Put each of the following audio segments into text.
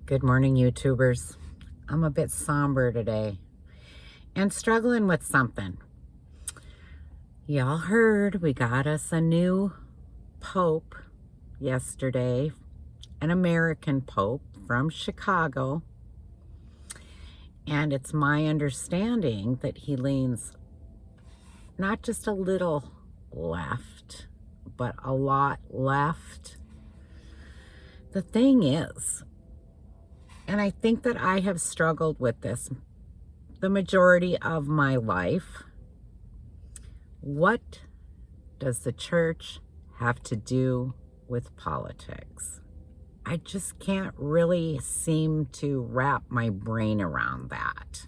Good morning, YouTubers. I'm a bit somber today and struggling with something. Y'all heard we got us a new pope yesterday, an American pope from Chicago. And it's my understanding that he leans not just a little left, but a lot left. The thing is, and I think that I have struggled with this the majority of my life. What does the church have to do with politics? I just can't really seem to wrap my brain around that.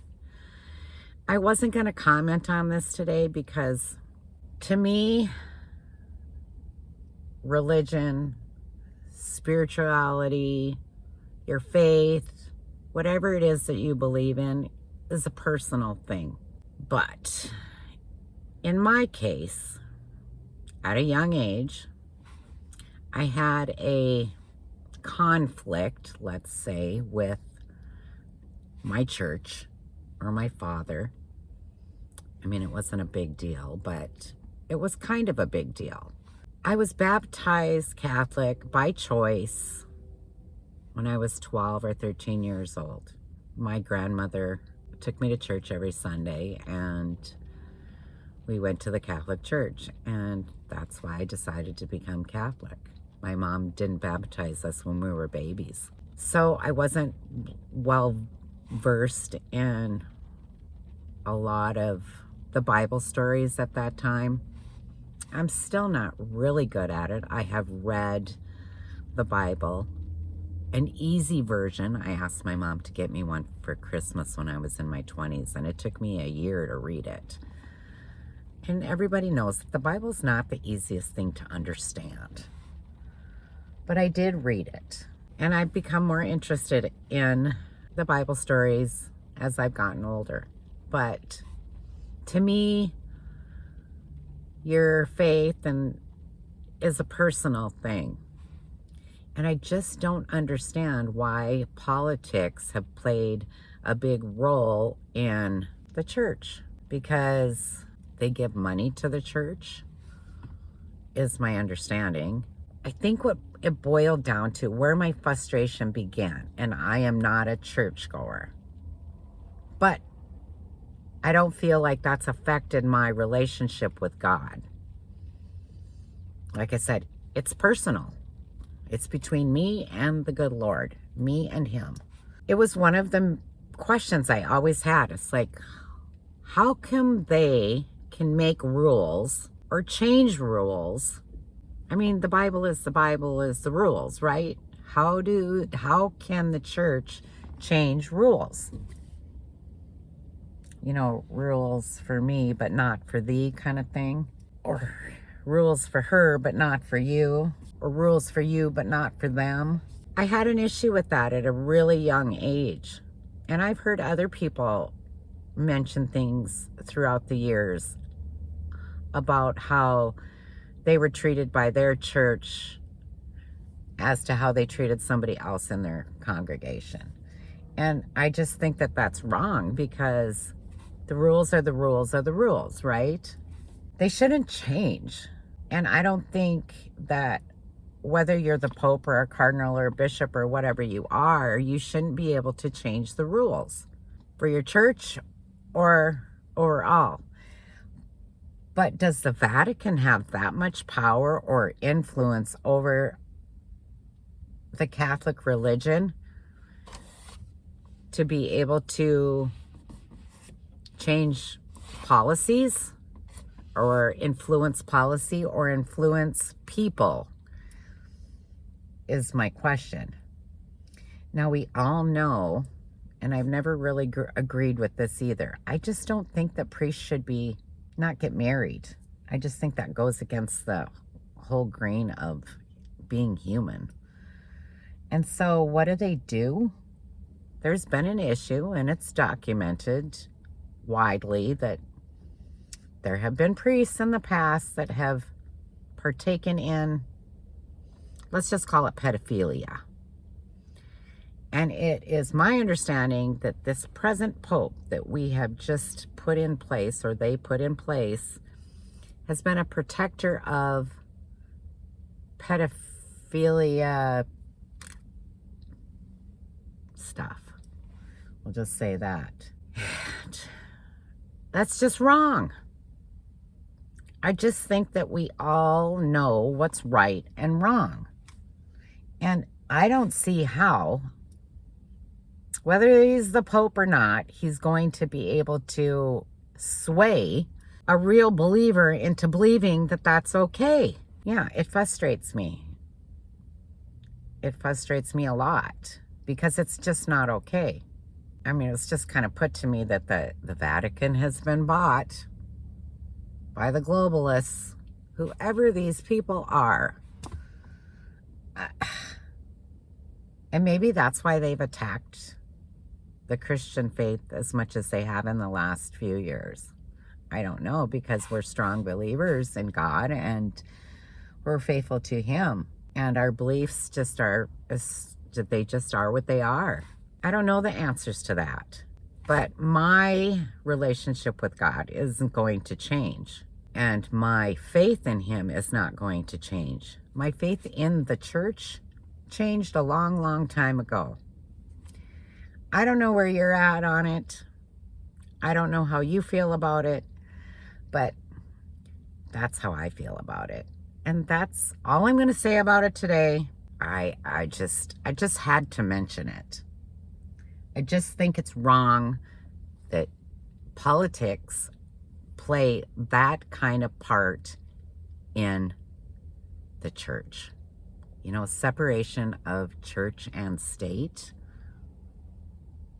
I wasn't going to comment on this today because to me, religion, spirituality, your faith, whatever it is that you believe in is a personal thing. But in my case, at a young age, I had a conflict, let's say, with my church or my father. I mean, it wasn't a big deal, but it was kind of a big deal. I was baptized Catholic by choice when I was 12 or 13 years old. My grandmother took me to church every Sunday, and we went to the Catholic Church, and that's why I decided to become Catholic. My mom didn't baptize us when we were babies. So I wasn't well versed in a lot of the Bible stories at that time. I'm still not really good at it. I have read the Bible, an easy version. I asked my mom to get me one for Christmas when I was in my 20s, and it took me a year to read it. And everybody knows that the Bible's not the easiest thing to understand. But I did read it, and I've become more interested in the Bible stories as I've gotten older. But to me, your faith is a personal thing. And I just don't understand why politics have played a big role in the church, because they give money to the church, is my understanding. I think what it boiled down to, where my frustration began, and I am not a churchgoer, but I don't feel like that's affected my relationship with God. Like I said, it's personal. It's between me and the good Lord, me and him. It was one of the questions I always had. It's like, how come they can make rules or change rules? I mean, the Bible is the rules, right? How can the church change rules? You know, rules for me, but not for thee kind of thing. Or rules for her, but not for you. Or rules for you, but not for them. I had an issue with that at a really young age. And I've heard other people mention things throughout the years about how they were treated by their church as to how they treated somebody else in their congregation. And I just think that that's wrong, because the rules are the rules, right? They shouldn't change. And I don't think that whether you're the Pope or a cardinal or a bishop or whatever you are, you shouldn't be able to change the rules for your church or all. But does the Vatican have that much power or influence over the Catholic religion to be able to change policies or influence policy or influence people? Is my question. Now, we all know, and I've never really agreed with this either, I just don't think that priests should not get married. I just think that goes against the whole grain of being human. And so what do? There's been an issue, and it's documented widely, that there have been priests in the past that have partaken in, let's just call it pedophilia. And it is my understanding that this present Pope that we have just put in place, or they put in place, has been a protector of pedophilia stuff. We'll just say that. And that's just wrong. I just think that we all know what's right and wrong. And I don't see how, whether he's the Pope or not, he's going to be able to sway a real believer into believing that that's okay. Yeah, it frustrates me. It frustrates me a lot because it's just not okay. I mean, it's just kind of put to me that the Vatican has been bought by the globalists, whoever these people are. And maybe that's why they've attacked the Christian faith as much as they have in the last few years. I don't know, because we're strong believers in God and we're faithful to Him. And our beliefs just are, they just are what they are. I don't know the answers to that. But my relationship with God isn't going to change. And my faith in Him is not going to change. My faith in the church changed a long, long time ago. I don't know where you're at on it. I don't know how you feel about it. But that's how I feel about it. And that's all I'm going to say about it today. I just had to mention it. I just think it's wrong that politics play that kind of part in the church. You know, separation of church and state.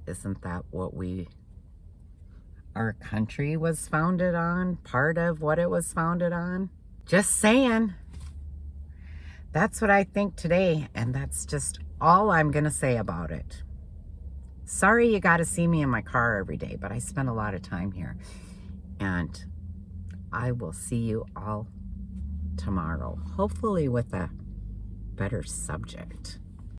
Isn't that what our country was founded on? Part of what it was founded on? Just saying. That's what I think today, and that's just all I'm going to say about it. Sorry you got to see me in my car every day, but I spend a lot of time here. And I will see you all tomorrow, hopefully with a better subject.